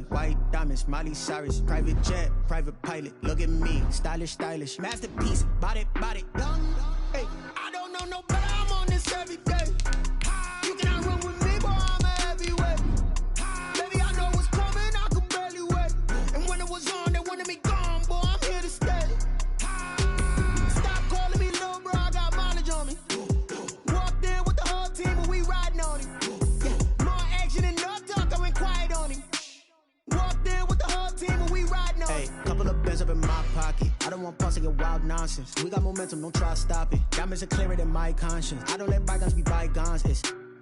White diamonds, Miley Cyrus, private jet, private pilot. Look at me, stylish, masterpiece, body, young. Hey, I don't know no better. I'm on this every day. You cannot run with me, boy. I'm a heavyweight. Baby, I know what's coming. I could barely wait. And when it was on, they wanted me gone, boy. I'm here to stay. Stop calling me little bro. I got mileage on me. Walked in with the whole team, and we riding on him. Yeah, more action and no talk. I went quiet on him. Walked in with the whole team and we riding on. Hey, couple of bands up in my pocket. I don't want pulse to get wild nonsense. We got momentum, don't try to stop it. Diamonds are clearer than my conscience. I don't let bygones be bygones.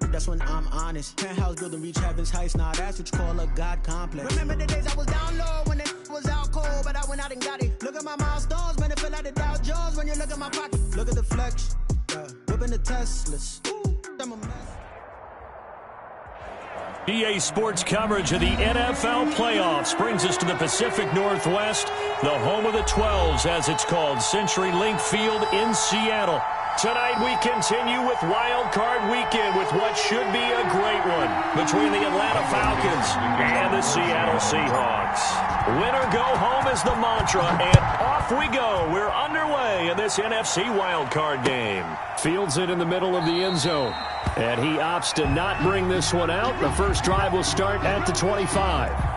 That's when I'm honest. Penthouse building, reach heaven's heights. Nah, that's what you call a God complex. Remember the days I was down low when it was out cold, but I went out and got it. Look at my milestones, man, it feel like the Dow Jones when you look at my pocket. Look at the flex, whipping the Teslas. Ooh, I'm a mess. EA Sports coverage of the NFL playoffs brings us to the Pacific Northwest, the home of the 12s, as it's called, CenturyLink Field in Seattle. Tonight we continue with Wildcard Weekend with what should be a great one between the Atlanta Falcons and the Seattle Seahawks. Win or go home is the mantra, and off we go. We're underway in this NFC Wildcard game. Fields it in the middle of the end zone. And he opts to not bring this one out. The first drive will start at the 25.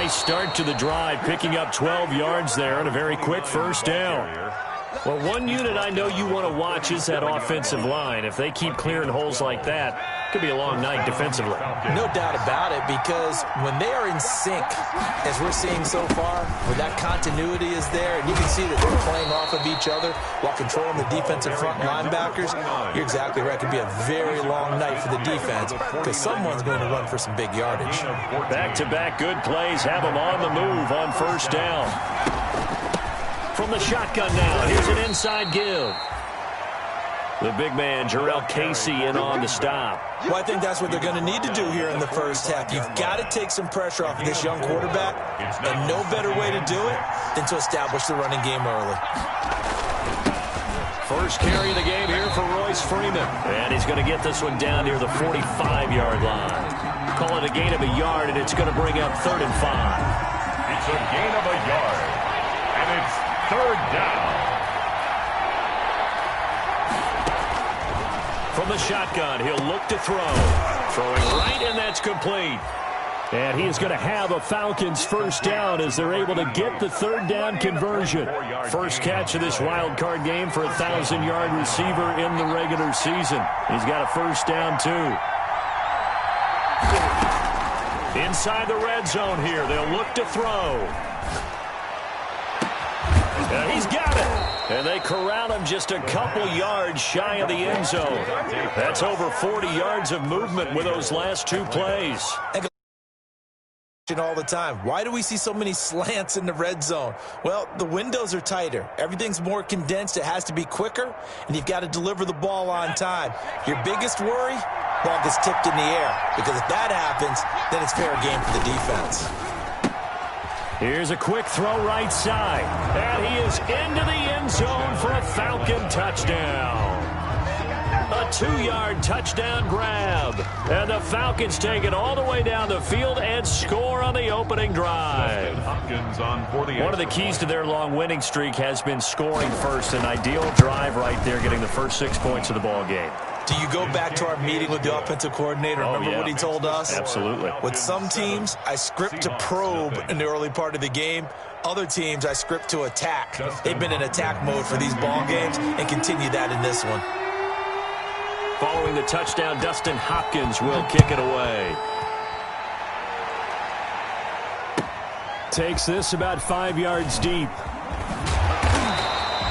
Start to the drive, picking up 12 yards there and a very quick first down. Well, one unit I know you want to watch is that offensive line. If they keep clearing holes like that, it could be a long night defensively. No doubt about it, because when they are in sync, as we're seeing so far, where that continuity is there, and you can see that they're playing off of each other while controlling the defensive front linebackers, you're exactly right. It could be a very long night for the defense, because someone's going to run for some big yardage. Back-to-back good plays have them on the move on first down. From the shotgun now, here's an inside give. The big man, Jarrell Casey, in on the stop. Well, I think that's what they're going to need to do here in the first half. You've got to take some pressure off of this young quarterback, and no better way to do it than to establish the running game early. First carry of the game here for Royce Freeman. And he's going to get this one down near the 45-yard line. Call it a gain of a yard, and it's going to bring up 3rd and 5. It's a gain of a yard, and it's 3rd down. From the shotgun, he'll look to throw. Throwing right, and that's complete. And he is going to have a Falcons first down as they're able to get the 3rd down conversion. First catch of this wild card game for a 1,000-yard receiver in the regular season. He's got a first down, too. Inside the red zone here, they'll look to throw. And he's got it. And they corral him just a couple yards shy of the end zone. That's over 40 yards of movement with those last 2 plays. All the time. Why do we see so many slants in the red zone? Well, the windows are tighter. Everything's more condensed. It has to be quicker, and you've got to deliver the ball on time. Your biggest worry? Ball gets tipped in the air, because if that happens, then it's fair game for the defense. Here's a quick throw right side, and he is into the end zone for a Falcon touchdown. A 2-yard touchdown grab. And the Falcons take it all the way down the field and score on the opening drive. One of the keys to their long winning streak has been scoring first. An ideal drive right there, getting the first 6 points of the ball game. Do you go back to our meeting with the offensive coordinator? Remember what he told us? Absolutely. With some teams, I script to probe in the early part of the game. Other teams, I script to attack. They've been in attack mode for these ball games and continue that in this one. Following the touchdown, Dustin Hopkins will kick it away. Takes this about 5 yards deep.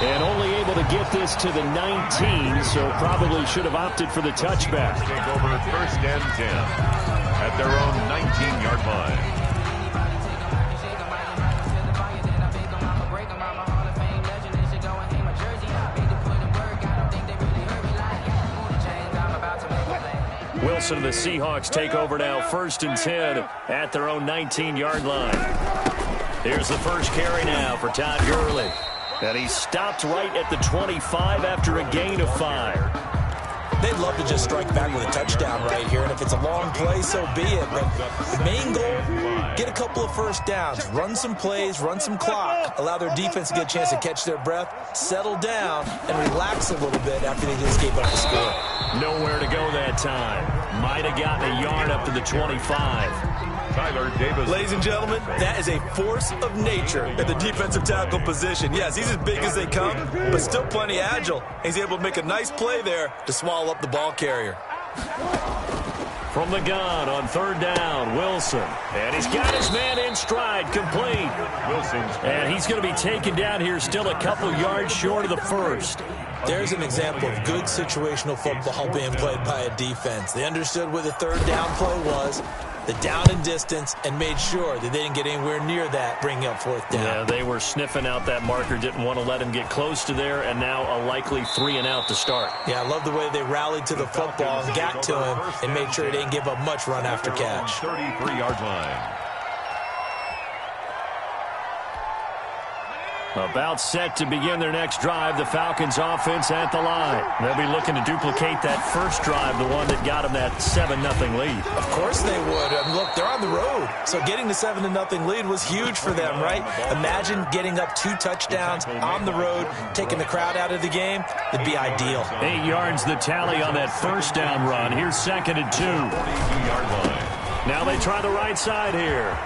And only able to get this to the 19, so probably should have opted for the touchback. Take over 1st and 10 at their own 19-yard line. Wilson and the Seahawks take over now, 1st and 10 at their own 19-yard line. Here's the first carry now for Todd Gurley. And he stopped right at the 25 after a gain of 5. They'd love to just strike back with a touchdown right here, and if it's a long play, so be it. But the main goal, get a couple of first downs, run some plays, run some clock, allow their defense to get a chance to catch their breath, settle down, and relax a little bit after they just gave up the score. Nowhere to go that time. Might have gotten a yard up to the 25. Ladies and gentlemen, that is a force of nature at the defensive tackle position. Yes, he's as big as they come, but still plenty agile. He's able to make a nice play there to swallow up the ball carrier. From the gun on 3rd down, Wilson. And he's got his man in stride, complete. And he's going to be taken down here still a couple yards short of the first. There's an example of good situational football being played by a defense. They understood what the 3rd down play was, the down and distance, and made sure that they didn't get anywhere near that, bringing up 4th down. Yeah, they were sniffing out that marker, didn't want to let him get close to there, and now a likely 3 and out to start. Yeah, I love the way they rallied to the football and got to him and made sure he didn't give up much run after catch. 33-yard line. About set to begin their next drive, the Falcons offense at the line. They'll be looking to duplicate that first drive, the one that got them that 7-0 lead. Of course they would. Look, they're on the road, so getting the 7-0 lead was huge for them, right? Imagine getting up 2 touchdowns on the road, taking the crowd out of the game. It'd be ideal. 8 yards the tally on that first down run. Here's 2nd and 2. Now they try the right side here.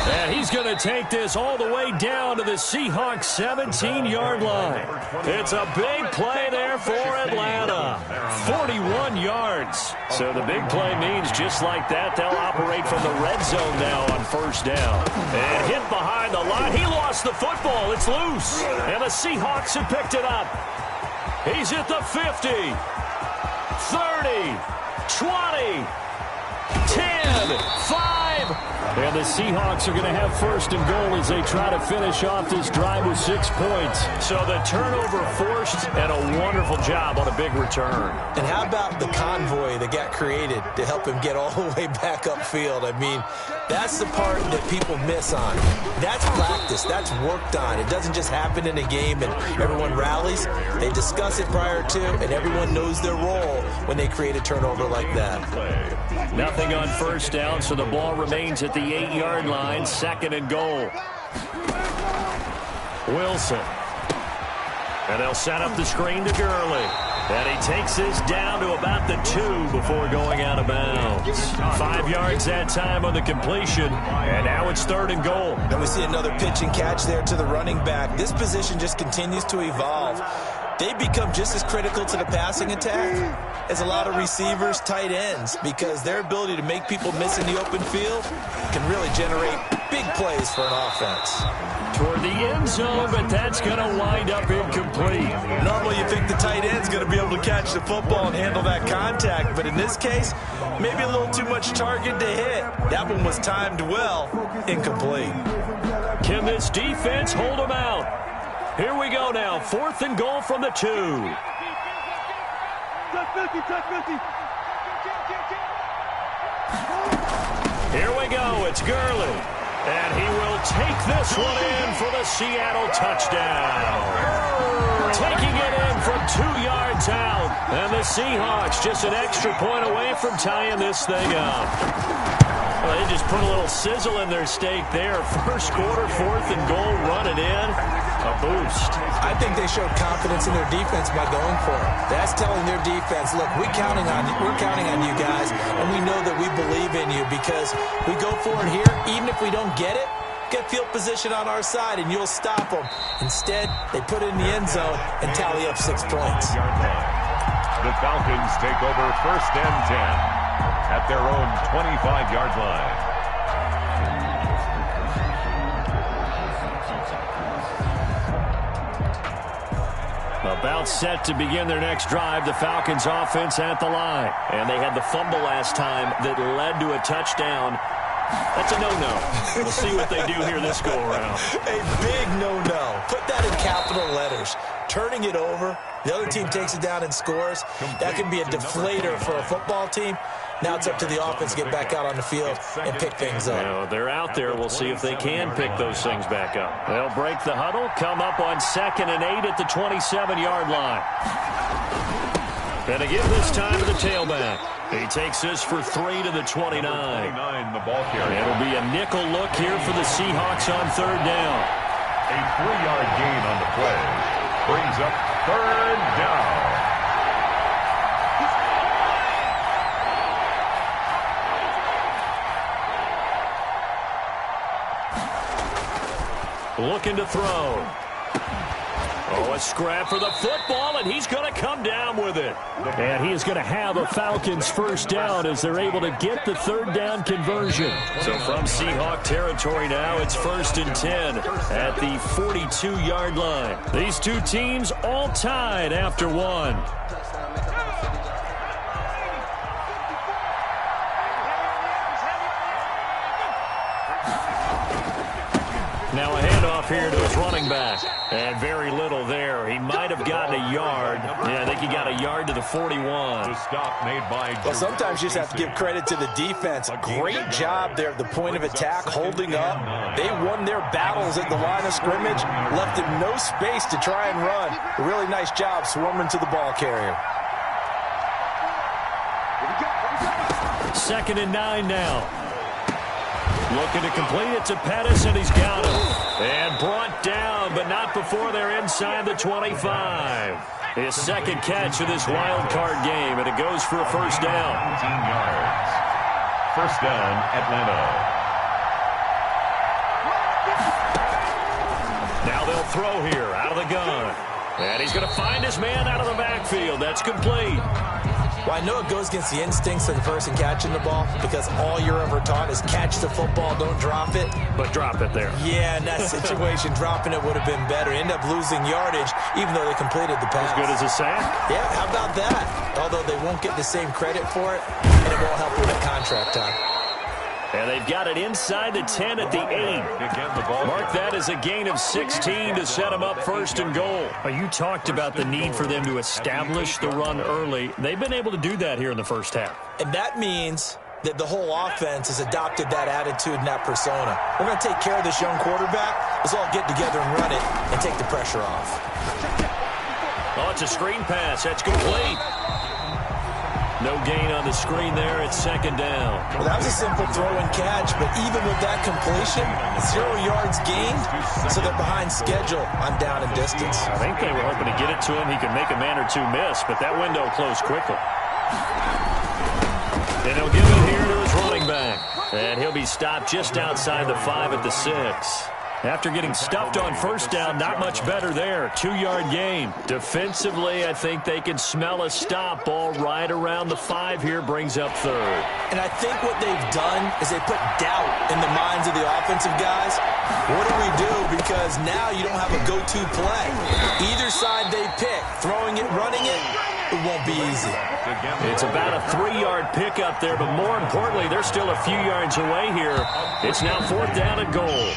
And he's going to take this all the way down to the Seahawks 17-yard line. It's a big play there for Atlanta. 41 yards. So the big play means just like that, they'll operate from the red zone now on 1st down. And hit behind the line. He lost the football. It's loose. And the Seahawks have picked it up. He's at the 50, 30, 20, 10, 5. And the Seahawks are going to have 1st and goal as they try to finish off this drive with 6 points. So the turnover forced and a wonderful job on a big return. And how about the convoy that got created to help him get all the way back upfield? I mean, that's the part that people miss on. That's practice. That's worked on. It doesn't just happen in a game and everyone rallies. They discuss it prior to, and everyone knows their role when they create a turnover like that. Nothing on 1st down, so the ball remains at the 8-yard line, 2nd and goal. Wilson. And they'll set up the screen to Gurley. And he takes this down to about the 2 before going out of bounds. 5 yards that time on the completion. And now it's 3rd and goal. And we see another pitch and catch there to the running back. This position just continues to evolve. They become just as critical to the passing attack as a lot of receivers, tight ends, because their ability to make people miss in the open field can really generate big plays for an offense. Toward the end zone, but that's going to wind up incomplete. Normally you think the tight end's going to be able to catch the football and handle that contact, but in this case, maybe a little too much target to hit. That one was timed well, incomplete. Can this defense hold them out? Here we go now, 4th and goal from the 2. Here we go, it's Gurley. And he will take this one in for the Seattle touchdown. Taking it in from 2 yards out. And the Seahawks just an extra point away from tying this thing up. Well, they just put a little sizzle in their steak there. First quarter, 4th and goal, running in. A boost. I think they showed confidence in their defense by going for it. That's telling their defense, look, we're counting on you guys, and we know that we believe in you because we go for it here, even if we don't get it, get field position on our side, and you'll stop them. Instead, they put it in the end zone and tally up 6 points. The Falcons take over 1st and 10 at their own 25-yard line. About set to begin their next drive, the Falcons offense at the line. And they had the fumble last time that led to a touchdown. That's a no-no. We'll see what they do here this go-around. A big no-no. Put that in capital letters. turning it over. The other team takes it down and scores. That can be a deflator for a football team. Now it's up to the offense to get back out on the field and pick things up. Well, they're out there. We'll see if they can pick those things back up. They'll break the huddle, come up on 2nd and 8 at the 27-yard line. And to give this time to the tailback. He takes this for 3 to the 29. The ball carrier. It'll be a nickel look here for the Seahawks on 3rd down. A 3-yard gain on the play. Brings up 3rd down. Looking to throw. Oh, a scrap for the football, and he's going to come down with it. And he is going to have a Falcons first down as they're able to get the 3rd down conversion. So from Seahawk territory now, it's 1st and 10 at the 42-yard line. These two teams all tied after one. Now a handoff here to his running back. And very little there. He might have gotten a yard. Yeah, I think he got a yard to the 41. The stop made by well, sometimes you just have to give credit to the defense. Great job there at the point of attack, holding up. They won their battles at the line of scrimmage, left him no space to try and run. A really nice job swarming to the ball carrier. 2nd and 9 now. Looking to complete it to Pettis, and he's got him. And brought down, but not before they're inside the 25. His 2nd catch of this wild card game, and it goes for a first down. 18 yards. First down, Atlanta. Now they'll throw here out of the gun. And he's going to find his man out of the backfield. That's complete. Well, I know it goes against the instincts of the person catching the ball because all you're ever taught is catch the football, don't drop it. But drop it there. Yeah, in that situation, dropping it would have been better. End up losing yardage, even though they completed the pass. As good as a sack? Yeah, how about that? Although they won't get the same credit for it, and it won't help them at contract time. And they've got it inside the 10 at the 8. Mark that as a gain of 16 to set them up 1st and goal. You talked about the need for them to establish the run early. They've been able to do that here in the first half. And that means that the whole offense has adopted that attitude and that persona. We're going to take care of this young quarterback. Let's all get together and run it and take the pressure off. Oh, it's a screen pass. That's complete. No gain on the screen there. It's 2nd down. Well, that was a simple throw and catch, but even with that completion, 0 yards gained, so they're behind schedule on down and distance. I think they were hoping to get it to him. He could make a man or two miss, but that window closed quickly. And he'll give it here to his running back. And he'll be stopped just outside the 5 at the 6. After getting stuffed on first down, not much better there. 2-yard gain. Defensively, I think they can smell a stop. Ball right around the 5 here, brings up 3rd. And I think what they've done is they put doubt in the minds of the offensive guys. What do we do? Because now you don't have a go-to play. Either side they pick, throwing it, running it, it won't be easy. It's about a 3-yard pickup there, but more importantly, they're still a few yards away here. It's now 4th down and goal.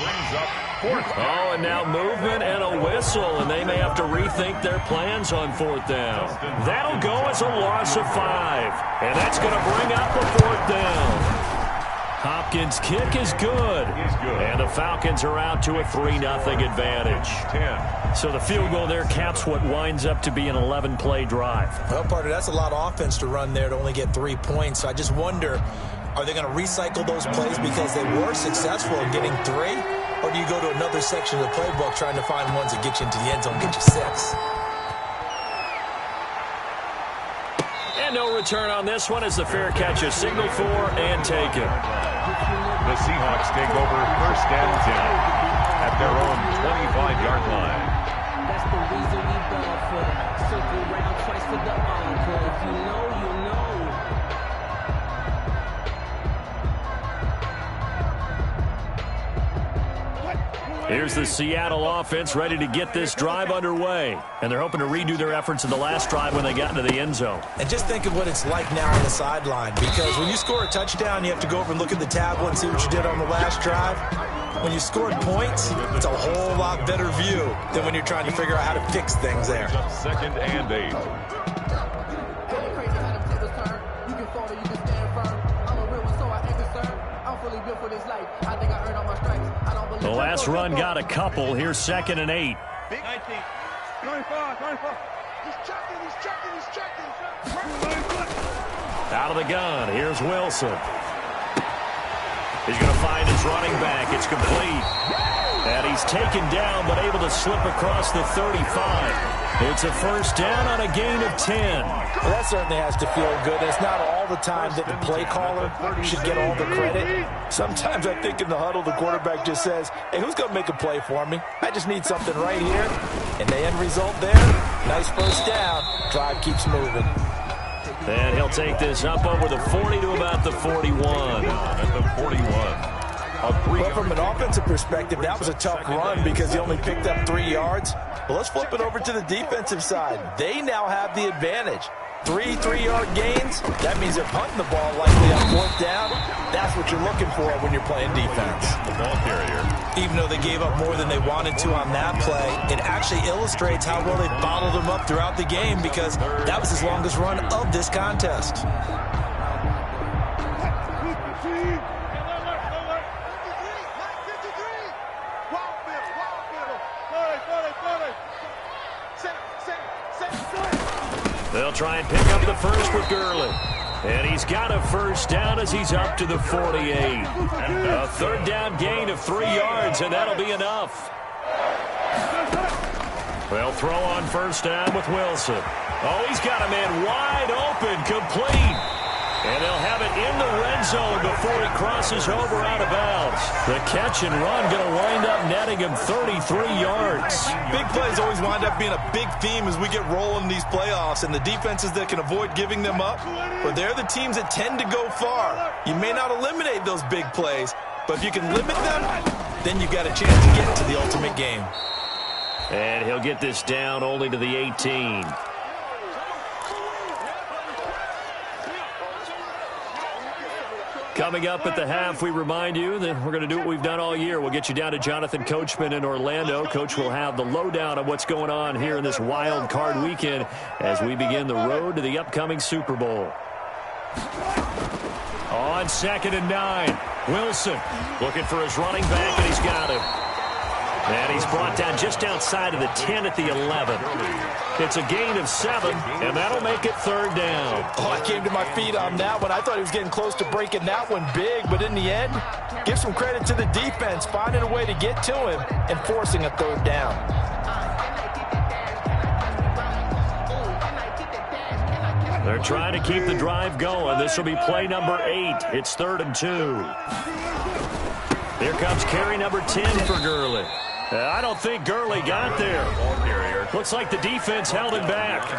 Oh, and now movement and a whistle, and they may have to rethink their plans on 4th down. That'll go as a loss of 5, and that's going to bring up a 4th down. Hopkins' kick is good, and the Falcons are out to a 3-0 advantage. So the field goal there caps what winds up to be an 11-play drive. Well, partner, that's a lot of offense to run there to only get 3 points. So I just wonder, are they going to recycle those plays because they were successful in getting 3? Or do you go to another section of the playbook trying to find ones that get you into the end zone, get you 6? And no return on this one as the fair catch is signaled for and taken. The Seahawks take over 1st and 10 at their own 25-yard line. That's the reason we ball for. Circle round twice for the encore. If you know, you know. Here's the Seattle offense ready to get this drive underway. And they're hoping to redo their efforts in the last drive when they got into the end zone. And just think of what it's like now on the sideline. Because when you score a touchdown, you have to go over and look at the tablet and see what you did on the last drive. when you scored points, it's a whole lot better view than when you're trying to figure out how to fix things there. Second and 8. The last run got a couple. Here's second and 8. Big 19. 25. He's checking. Out of the gun. Here's Wilson. He's going to find his running back. It's complete. And he's taken down, but able to slip across the 35. It's a first down on a gain of 10. Well, that certainly has to feel good. It's not all the time that the play caller should get all the credit. Sometimes I think in the huddle, the quarterback just says, hey, who's going to make a play for me? I just need something right here. And the end result there, nice first down. Drive keeps moving. And he'll take this up over the 40 to about the 41. At the 41. Well, from an offensive perspective, that was a tough run because he only picked up 3 yards. But let's flip it over to the defensive side. They now have the advantage. 3 3-yard gains. That means they're punting the ball likely on fourth down. That's what you're looking for when you're playing defense. The ball carrier. Even though they gave up more than they wanted to on that play, it actually illustrates how well they bottled them up throughout the game because that was his longest run of this contest. They'll try and pick up the first with Gurley. And he's got a first down as he's up to the 48. A third down gain of 3 yards, and that'll be enough. They'll throw on first down with Wilson. Oh, he's got a man wide open, complete. And they'll have it in the red zone before he crosses over out of bounds. The catch and run going to wind up netting him 33 yards. Big plays always wind up being a big theme as we get rolling in these playoffs, and the defenses that can avoid giving them up, but they're the teams that tend to go far. You may not eliminate those big plays, but if you can limit them, then you've got a chance to get to the ultimate game. And he'll get this down only to the 18. Coming up at the half, we remind you that we're going to do what we've done all year. We'll get you down to Jonathan Coachman in Orlando. Coach will have the lowdown of what's going on here in this wild card weekend as we begin the road to the upcoming Super Bowl. On 2nd and 9, Wilson looking for his running back, and he's got him. And he's brought down just outside of the 10 at the 11. It's a gain of 7, and that'll make it third down. Oh, I came to my feet on that one. I thought he was getting close to breaking that one big, but in the end, give some credit to the defense, finding a way to get to him and forcing a third down. They're trying to keep the drive going. This will be play number 8. It's 3rd and 2. Here comes carry number 10 for Gurley. I don't think Gurley got there. Looks like the defense held him back.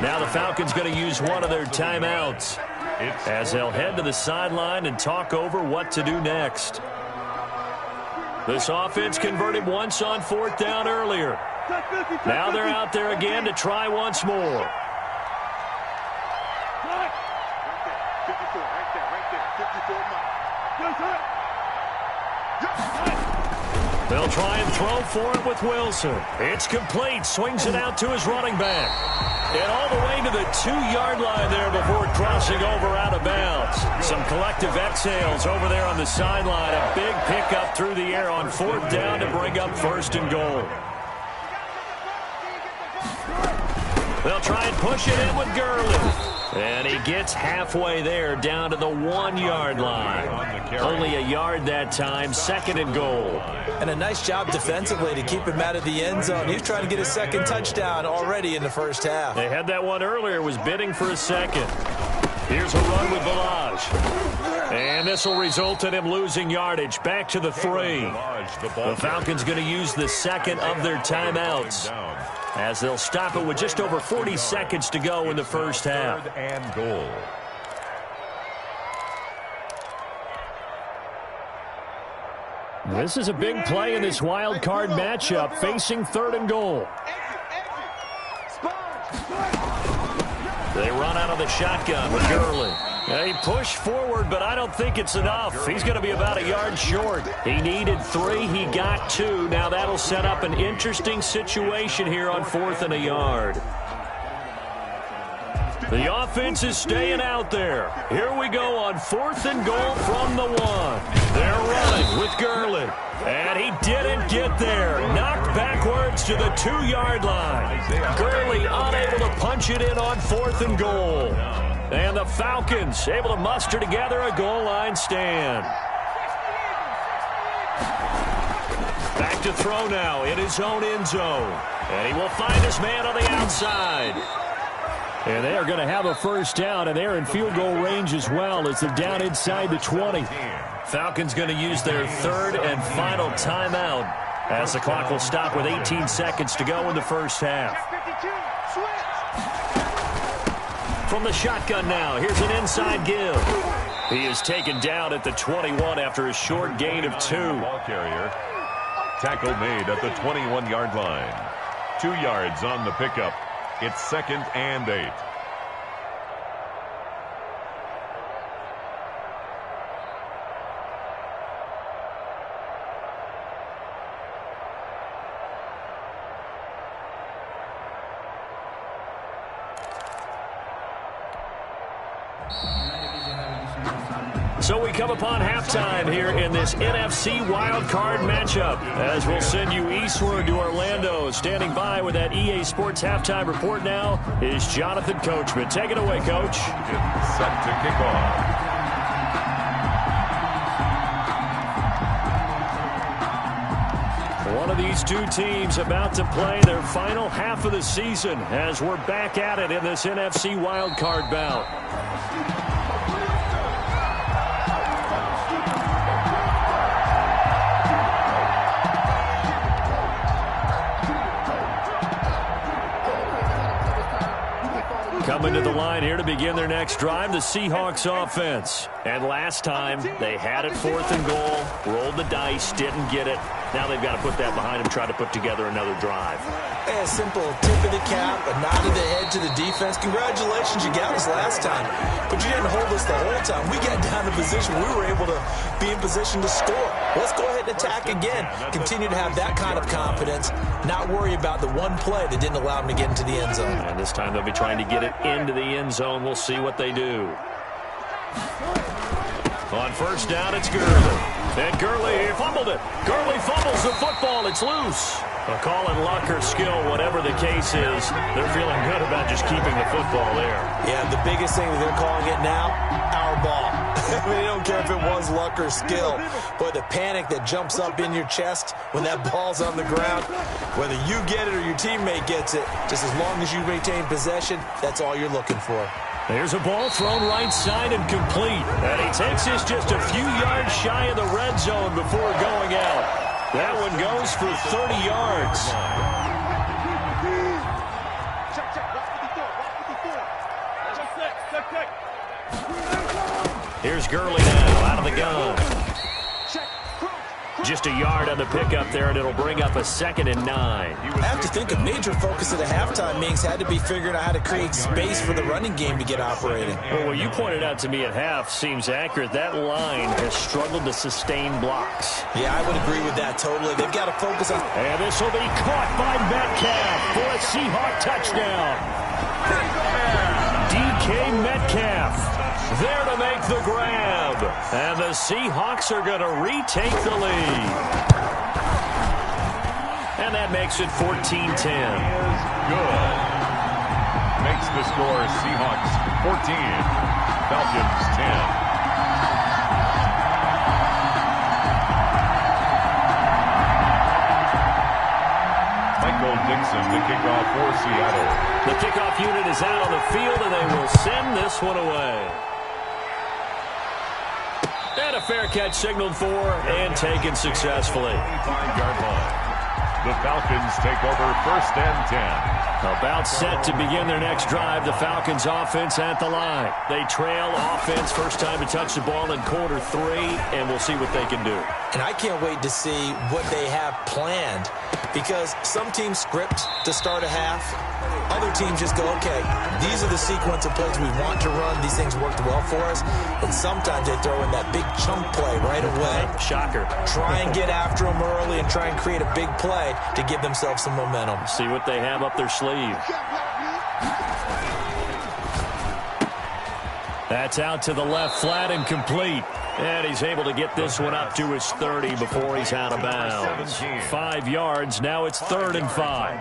Now the Falcons going to use one of their timeouts as they'll head to the sideline and talk over what to do next. This offense converted once on 4th down earlier. Now they're out there again to try once more. They'll try and throw for it with Wilson. It's complete. Swings it out to his running back. And all the way to the 2-yard line there before crossing over out of bounds. Some collective exhales over there on the sideline. A big pickup through the air on 4th down to bring up 1st and goal. They'll try and push it in with Gurley. And he gets halfway there down to the 1-yard line. Only a yard that time, 2nd and goal. And a nice job defensively to keep him out of the end zone. He's trying to get his 2nd touchdown already in the first half. They had that one earlier, was bidding for a 2nd. Here's a run with Balaj. And this will result in him losing yardage. Back to the 3. The Falcons going to use the 2nd of their timeouts as they'll stop it with just over 40 seconds to go in the first half. 3rd and goal. This is a big play in this wild card matchup, facing 3rd and goal. They run out of the shotgun with Gurley. He pushed forward, but I don't think it's enough. He's going to be about a yard short. He needed 3. He got 2. Now that'll set up an interesting situation here on 4th and a yard. The offense is staying out there. Here we go on 4th and goal from the 1. They're running with Gurley. And he didn't get there. Knocked backwards to the 2-yard line. Gurley unable to punch it in on 4th and goal. And the Falcons able to muster together a goal line stand. Back to throw now in his own end zone. And he will find his man on the outside. And they are going to have a first down, and they're in field goal range as well as they're down inside the 20. Falcons going to use their 3rd and final timeout as the clock will stop with 18 seconds to go in the first half. From the shotgun now, here's an inside give. He is taken down at the 21 after a short gain of 2. Ball carrier. Tackle made at the 21-yard line. 2 yards on the pickup. It's 2nd and 8. So we come upon halftime here in this NFC Wildcard matchup as we'll send you eastward to Orlando. Standing by with that EA Sports halftime report now is Jonathan Coachman. Take it away, Coach. It's set to kick off. One of these two teams about to play their final half of the season as we're back at it in this NFC Wildcard bout. Coming to the line here to begin their next drive, the Seahawks offense. And last time, they had it 4th and goal, rolled the dice, didn't get it. Now they've got to put that behind them, try to put together another drive. A simple tip of the cap, a nod of the head to the defense. Congratulations, you got us last time. But you didn't hold us the whole time. We got down to position. We were able to be in position to score. Let's go ahead and attack again. Continue to have that kind of confidence. Not worry about the one play that didn't allow them to get into the end zone. And this time they'll be trying to get it into the end zone. We'll see what they do. On first down, it's Gurley. And Gurley fumbled it. Gurley fumbles the football. It's loose. A call it luck or skill, whatever the case is, they're feeling good about just keeping the football there. Yeah, the biggest thing that they're calling it now, our ball. I mean, they don't care if it was luck or skill. But the panic that jumps up in your chest when that ball's on the ground, whether you get it or your teammate gets it, just as long as you retain possession, that's all you're looking for. There's a ball thrown right side and complete. And he takes this just a few yards shy of the red zone before going out. That one goes for 30 yards. Here's Gurley now out of the gun. Just a yard on the pickup there, and it'll bring up a 2nd and 9. I have to think a major focus of the halftime meetings had to be figuring out how to create space for the running game to get operating. Well, what you pointed out to me at half seems accurate. That line has struggled to sustain blocks. Yeah, I would agree with that totally. They've got to focus on... And this will be caught by Metcalf for a Seahawk touchdown. DK Metcalf there to make the grab. And the Seahawks are going to retake the lead. And that makes it 14-10. Good. Makes the score Seahawks 14, Falcons 10. Dixon to kick off for Seattle. The kickoff unit is out on the field, and they will send this one away. And a fair catch signaled for and taken successfully. 25-yard line. The Falcons take over 1st and 10. About set to begin their next drive, the Falcons offense at the line. They trail offense, first time to touch the ball in quarter 3, and we'll see what they can do. And I can't wait to see what they have planned, because some teams script to start a half. Other teams just go, okay, these are the sequence of plays we want to run. These things worked well for us. And sometimes they throw in that big chunk play right away. Shocker. Try and get after them early and try and create a big play to give themselves some momentum. See what they have up their sleeve. That's out to the left, flat and complete. And he's able to get this one up to his 30 before he's out of bounds. 5 yards. Now it's 3rd and 5.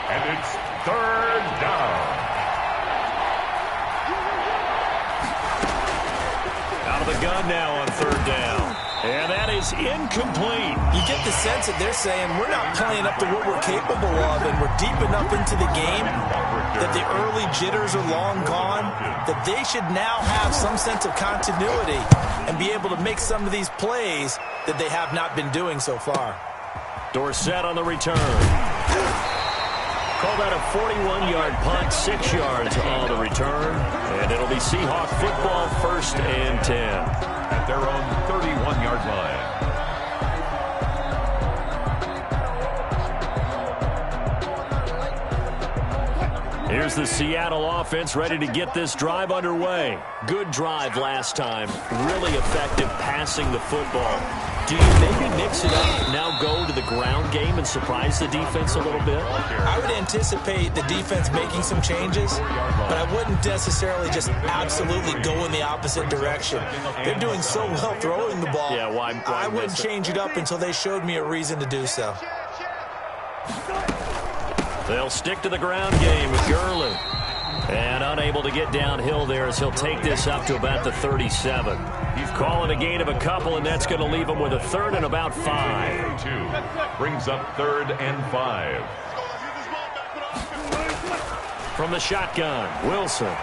And it's 3rd down. Out of the gun now on 3rd down. And that is incomplete. You get the sense that they're saying we're not playing up to what we're capable of, and we're deep enough into the game that the early jitters are long gone, that they should now have some sense of continuity and be able to make some of these plays that they have not been doing so far. Dorsett on the return. Call that a 41-yard punt, 6 yards on the return. And it'll be Seahawk football, 1st and 10. At their own 31-yard line. Here's the Seattle offense ready to get this drive underway. Good drive last time. Really effective passing the football. Do you maybe mix it up, now go to the ground game and surprise the defense a little bit? I would anticipate the defense making some changes, but I wouldn't necessarily just absolutely go in the opposite direction. They're doing so well throwing the ball. Yeah, why I wouldn't change it up until they showed me a reason to do so. They'll stick to the ground game with Gurley. And unable to get downhill there as he'll take this up to about the 37. He's calling a gain of a couple, and that's going to leave him with a 3rd and about 5. 2 brings up 3rd and 5. From the shotgun, Wilson.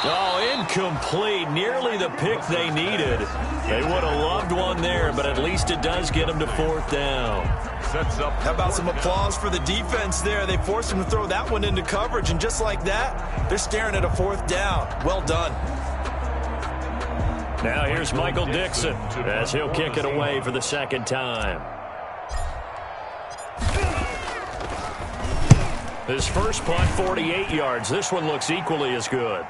Oh, incomplete. Nearly the pick they needed. They would have loved one there, but at least it does get them to 4th down. Sets up. How about some applause for the defense there? They forced him to throw that one into coverage, and just like that, they're staring at a 4th down. Well done. Now here's Michael Dixon as he'll kick it away for the 2nd time. His first punt, 48 yards. This one looks equally as good.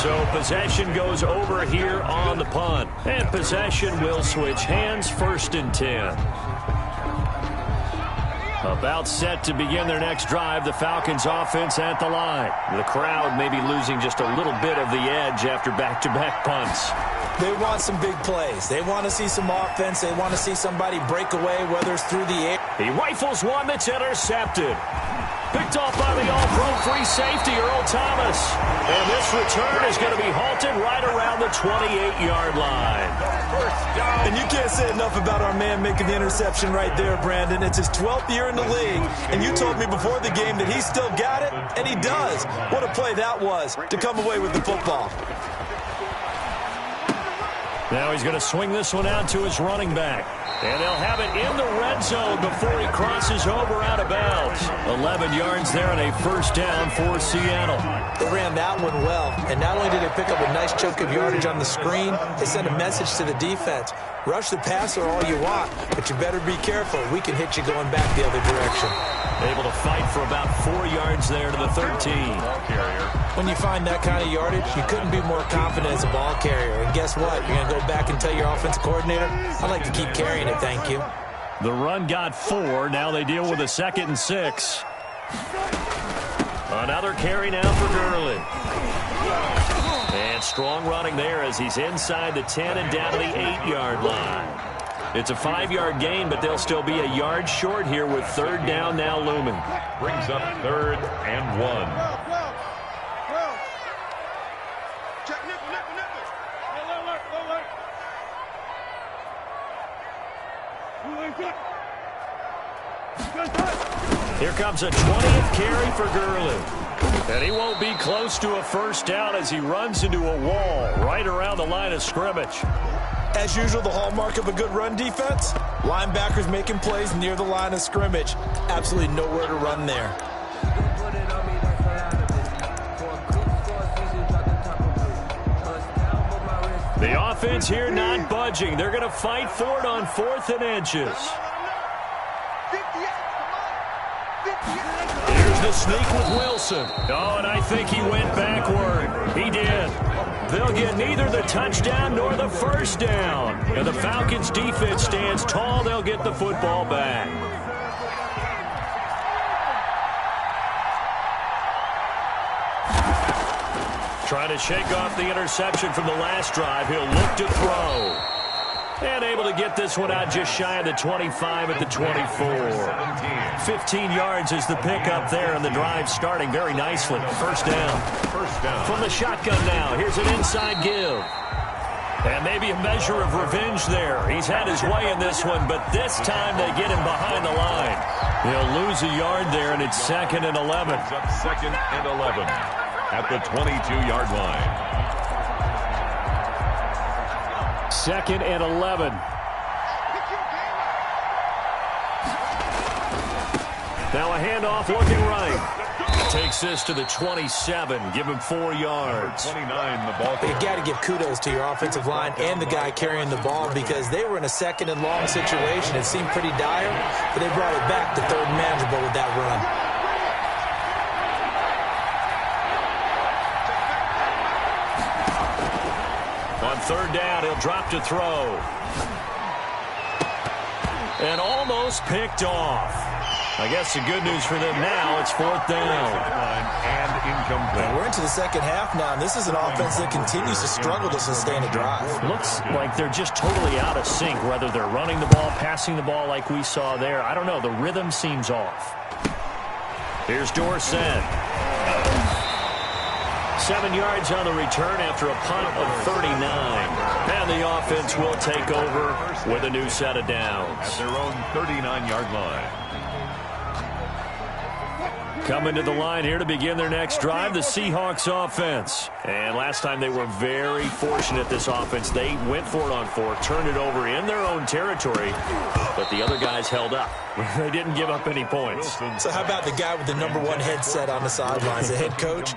So possession goes over here on the punt. And possession will switch hands, 1st and 10. About set to begin their next drive, the Falcons offense at the line. The crowd may be losing just a little bit of the edge after back-to-back punts. They want some big plays. They want to see some offense. They want to see somebody break away, whether it's through the air. He rifles one that's intercepted. Picked off by the all-pro free safety, Earl Thomas. And this return is going to be halted right around the 28-yard line. And you can't say enough about our man making the interception right there, Brandon. It's his 12th year in the league, and you told me before the game that he still got it, and he does. What a play that was to come away with the football. Now he's going to swing this one out to his running back. And they'll have it in the red zone before he crosses over out of bounds. 11 yards there and a 1st down for Seattle. They ran that one well, and not only did they pick up a nice chunk of yardage on the screen, they sent a message to the defense. Rush the passer all you want, but you better be careful. We can hit you going back the other direction. Able to fight for about 4 yards there to the 13. When you find that kind of yardage, you couldn't be more confident as a ball carrier. And guess what? You're going to go back and tell your offensive coordinator, I'd like to keep carrying it, thank you. The run got 4. Now they deal with a 2nd and 6. Another carry now for Gurley. And strong running there as he's inside the 10 and down to the 8-yard line. It's a 5-yard gain, but they'll still be a yard short here with 3rd down now looming. Brings up 3rd and 1. Check nickel. Here comes a 20th carry for Gurley. And he won't be close to a 1st down as he runs into a wall right around the line of scrimmage. As usual, the hallmark of a good run defense, linebackers making plays near the line of scrimmage. Absolutely nowhere to run there. The offense here not budging. They're going to fight for it on 4th and inches. Here's the sneak with Wilson. Oh, and I think he went backward. He did. They'll get neither the touchdown nor the first down. And the Falcons' defense stands tall. They'll get the football back. Trying to shake off the interception from the last drive. He'll look to throw. And able to get this one out just shy of the 25 at the 24. 15 yards is the pickup there, and the drive starting very nicely. First down. From the shotgun now. Here's an inside give. And maybe a measure of revenge there. He's had his way in this one, but this time they get him behind the line. He'll lose a yard there, and it's 2nd and 11. It's up 2nd and 11 at the 22-yard line. 2nd and 11. Now a handoff looking right. Takes this to the 27. Give him 4 yards. 29, the ball. You got to give kudos to your offensive line and the guy carrying the ball because they were in a 2nd and long situation. It seemed pretty dire, but they brought it back to 3rd and manageable with that run. On 3rd down, he'll drop to throw. And almost picked off. I guess the good news for them now, it's 4th down. And incomplete. We're into the second half now, and this is an offense that continues to struggle to sustain a drive. Looks like they're just totally out of sync, whether they're running the ball, passing the ball like we saw there. I don't know. The rhythm seems off. Here's Dorsett. 7 yards on the return after a punt of 39. And the offense will take over with a new set of downs. At their own 39-yard line. Coming to the line here to begin their next drive, the Seahawks offense. And last time they were very fortunate, this offense. They went for it on 4, turned it over in their own territory, but the other guys held up. They didn't give up any points. So how about the guy with the #1 headset on the sidelines, the head coach?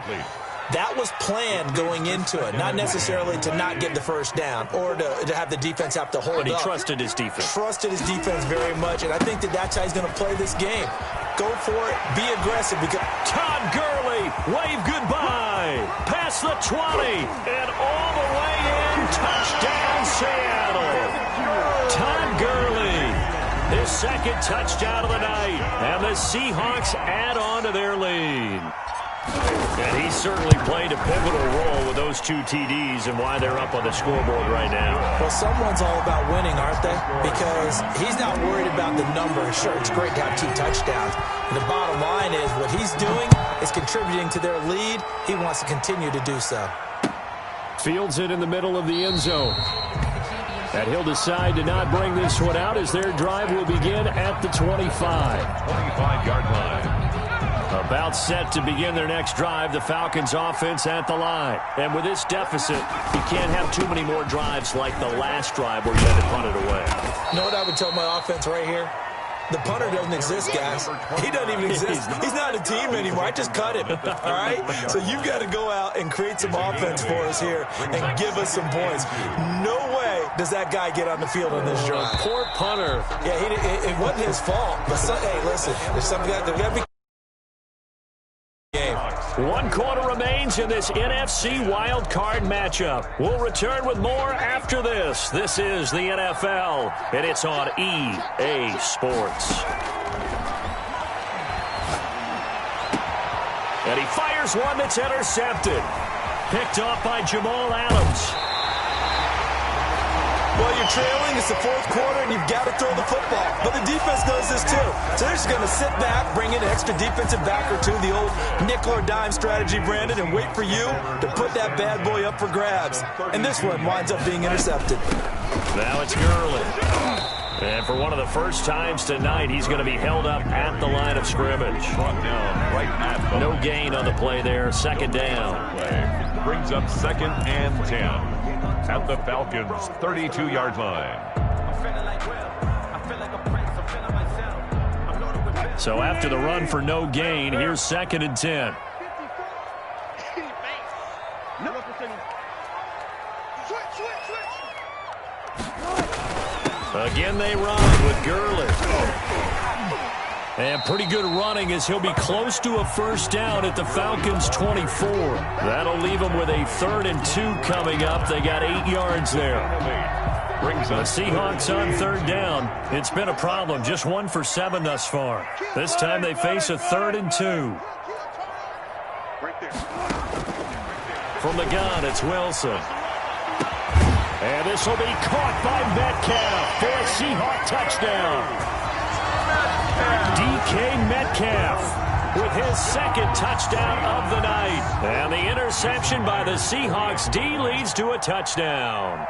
That was planned going into it, not necessarily to not get the first down or to have the defense have to hold up. But he trusted his defense. Trusted his defense very much, and I think that's how he's going to play this game. Go for it. Be aggressive. Because Todd Gurley, wave goodbye. Past the 20 and all the way in. Touchdown, Seattle. Todd Gurley, his 2nd touchdown of the night. And the Seahawks add on to their lead. And he certainly played a pivotal role with those 2 TDs and why they're up on the scoreboard right now. Well, someone's all about winning, aren't they? Because he's not worried about the number. Sure, it's great to have 2 touchdowns. And the bottom line is what he's doing is contributing to their lead. He wants to continue to do so. Fields it in the middle of the end zone. And he'll decide to not bring this one out as their drive will begin at the 25. 25-yard line. About set to begin their next drive, the Falcons offense at the line. And with this deficit, you can't have too many more drives like the last drive where you had to punt it away. You know what I would tell my offense right here? The punter doesn't exist, guys. He doesn't even exist. He's not a team anymore. I just cut him, all right? So you've got to go out and create some offense for us here and give us some points. No way does that guy get on the field on this drive. Poor punter. Yeah, it wasn't his fault. But hey, listen, there's something that got to be. Game. 1 quarter remains in this NFC Wildcard matchup. We'll return with more after this. This is the NFL, and it's on EA Sports. And he fires one that's intercepted. Picked off by Jamal Adams. Well, you're trailing. It's the 4th quarter, and you've got to throw the football. But the defense knows this, too. So they're just going to sit back, bring in an extra defensive back or 2, the old nickel or dime strategy, Brandon, and wait for you to put that bad boy up for grabs. And this one winds up being intercepted. Now it's Gurley. And for one of the first times tonight, he's going to be held up at the line of scrimmage. No gain on the play there. 2nd down. Brings up 2nd and 10. at the Falcons' 32-yard line. So after the run for no gain, here's 2nd and 10. Again they run with Gurley. And pretty good running as he'll be close to a first down at the Falcons' 24. That'll leave them with a 3rd and 2 coming up. They got 8 yards there. The Seahawks on 3rd down. It's been a problem. Just 1 for 7 thus far. This time they face a 3rd and 2. From the gun, it's Wilson. And this will be caught by Metcalf for a Seahawk touchdown. DK Metcalf with his 2nd touchdown of the night. And the interception by the Seahawks D leads to a touchdown.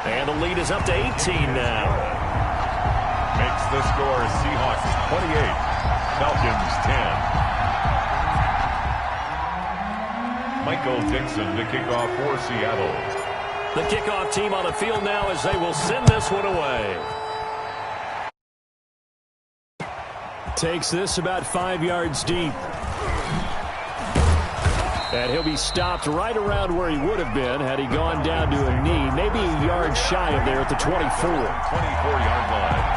And the lead is up to 18 now. Makes the score Seahawks 28, Falcons 10. Michael Dixon to kick off for Seattle. The kickoff team on the field now as they will send this one away. Takes this about 5 yards deep. And he'll be stopped right around where he would have been had he gone down to a knee. Maybe a yard shy of there at the 24. 24-yard line.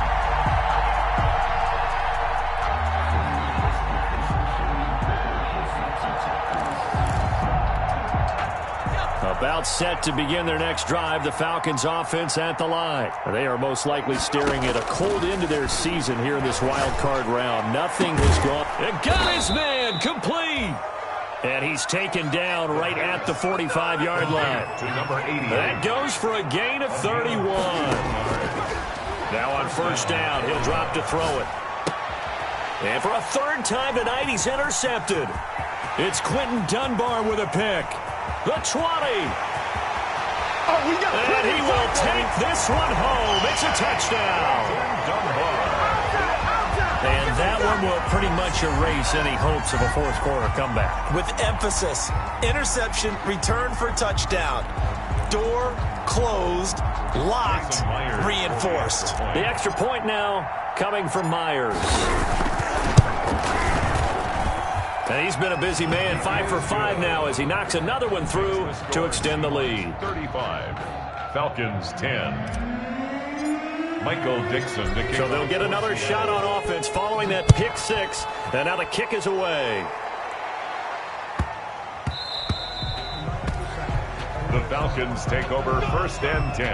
About set to begin their next drive, the Falcons offense at the line. They are most likely staring at a cold end to their season here in this wild card round. Nothing has gone. And got his man complete. And he's taken down right at the 45-yard line. To number 80. That goes for a gain of 31. Now on first down, he'll drop to throw it. And for a 3rd time tonight, he's intercepted. It's Quentin Dunbar with a pick. The 20. And he will take this one home. It's a touchdown. And that one will pretty much erase any hopes of a 4th quarter comeback. With emphasis, interception, return for touchdown. Door closed, locked, reinforced. The extra point now coming from Myers. And he's been a busy man, 5 for 5 now as he knocks another one through to extend the lead. 35, Falcons 10. Michael Dixon to kick. So they'll get another shot on offense following that pick 6. And now the kick is away. The Falcons take over 1st and 10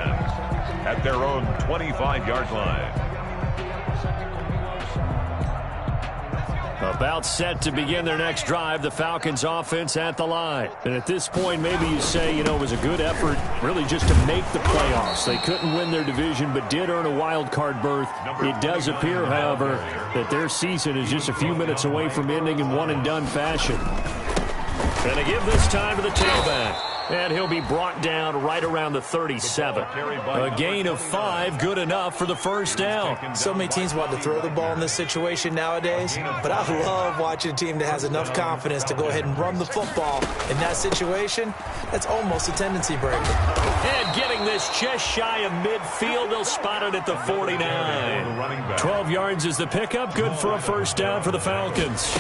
at their own 25-yard line. About set to begin their next drive, the Falcons offense at the line. And at this point, maybe you say, you know, it was a good effort really just to make the playoffs. They couldn't win their division, but did earn a wild card berth. It does appear, however, that their season is just a few minutes away from ending in one-and-done fashion. And they give this time to the tailback. And he'll be brought down right around the 37. A gain of 5, good enough for the first down. So many teams want to throw the ball in this situation nowadays, but I love watching a team that has enough confidence to go ahead and run the football. In that situation, that's almost a tendency breaker. And getting this just shy of midfield, they'll spot it at the 49. 12 yards is the pickup, good for a first down for the Falcons.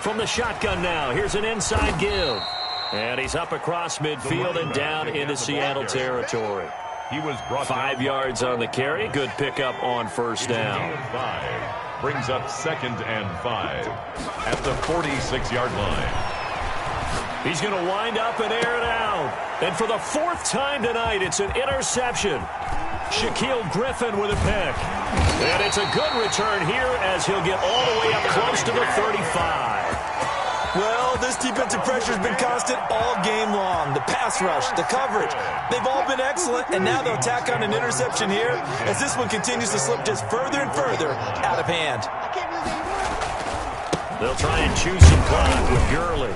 From the shotgun now, here's an inside give. And he's up across midfield and down into Seattle territory. He was brought 5 yards on the carry. Good pickup on first down. 5 brings up 2nd and 5 at the 46-yard line. He's going to wind up and air it out. And for the 4th time tonight, it's an interception. Shaquille Griffin with a pick. And it's a good return here as he'll get all the way up close to the 35. Well, this defensive pressure has been constant all game long. The pass rush, the coverage, they've all been excellent, and now they'll tack on an interception here as this one continues to slip just further and further out of hand. They'll try and choose some clock with Gurley.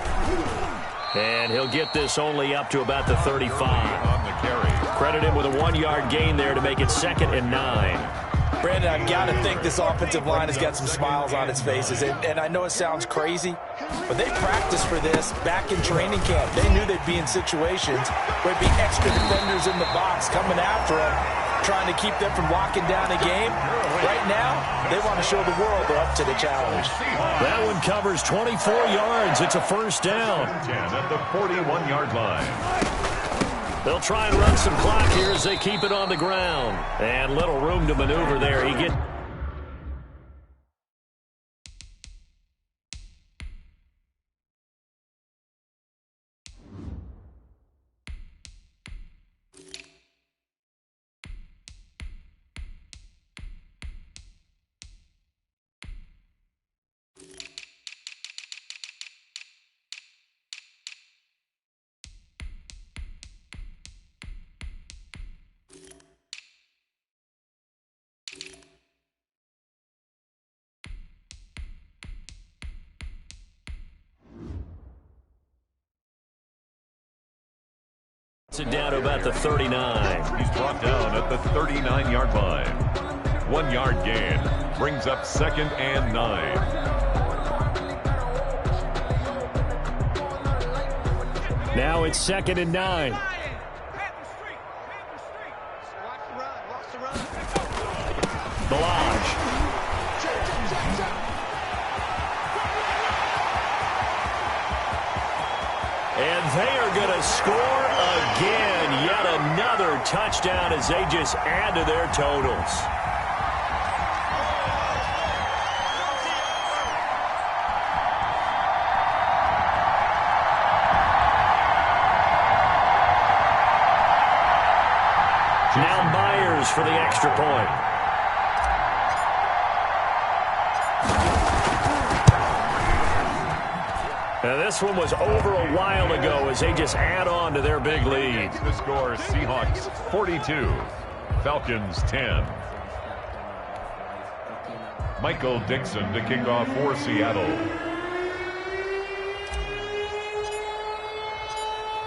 And he'll get this only up to about the 35. On the carry. Credit him with a 1-yard gain there to make it 2nd and 9. Brandon, I've got to think this offensive line has got some smiles on its faces. And I know it sounds crazy, but they practiced for this back in training camp. They knew they'd be in situations where there'd be extra defenders in the box coming after them, trying to keep them from locking down a game. Right now, they want to show the world they're up to the challenge. That one covers 24 yards. It's a first down. 10 at the 41-yard line. They'll try and run some clock here as they keep it on the ground. And little room to maneuver there. He gets... it down to about the 39. He's brought down at the 39-yard line. 1 yard gain brings up 2nd and 9. Now it's 2nd and 9. Balaj. And they are going to score again. Yet another touchdown as they just add to their totals. Now Myers for the extra point. Now this one was over a while ago as they just add on to their big lead. The score, Seahawks 42, Falcons 10. Michael Dixon to kick off for Seattle.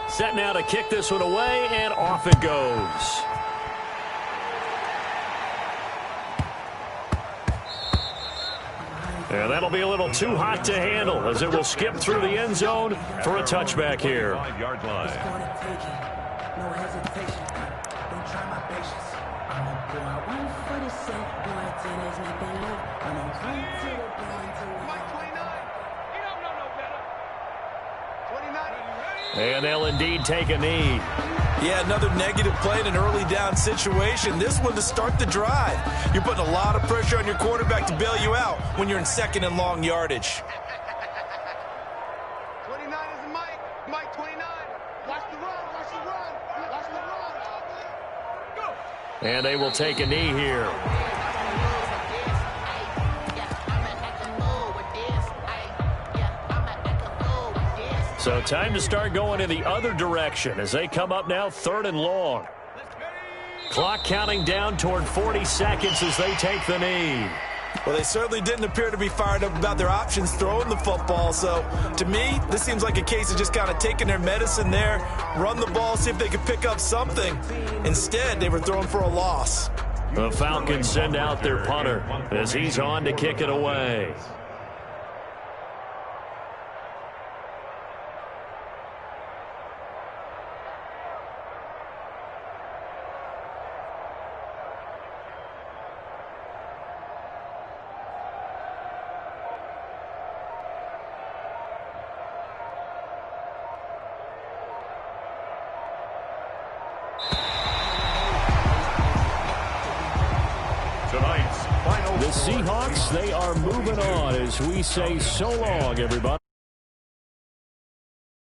Set now to kick this one away, and off it goes. And that'll be a little too hot to handle as it will skip through the end zone for a touchback here. 5-yard line. And they'll indeed take a knee. Yeah, another negative play in an early down situation. This one to start the drive. You're putting a lot of pressure on your quarterback to bail you out when you're in 2nd and long yardage. 29 is Mike. Mike 29. Watch the run. Watch the run. Watch the run. Go. And they will take a knee here. So time to start going in the other direction as they come up now 3rd and long. Clock counting down toward 40 seconds as they take the knee. Well, they certainly didn't appear to be fired up about their options throwing the football. So, to me, this seems like a case of just kind of taking their medicine there, run the ball, see if they could pick up something. Instead, they were throwing for a loss. The Falcons send out their punter as he's on to kick it away. The Seahawks, they are moving on as we say so long, everybody.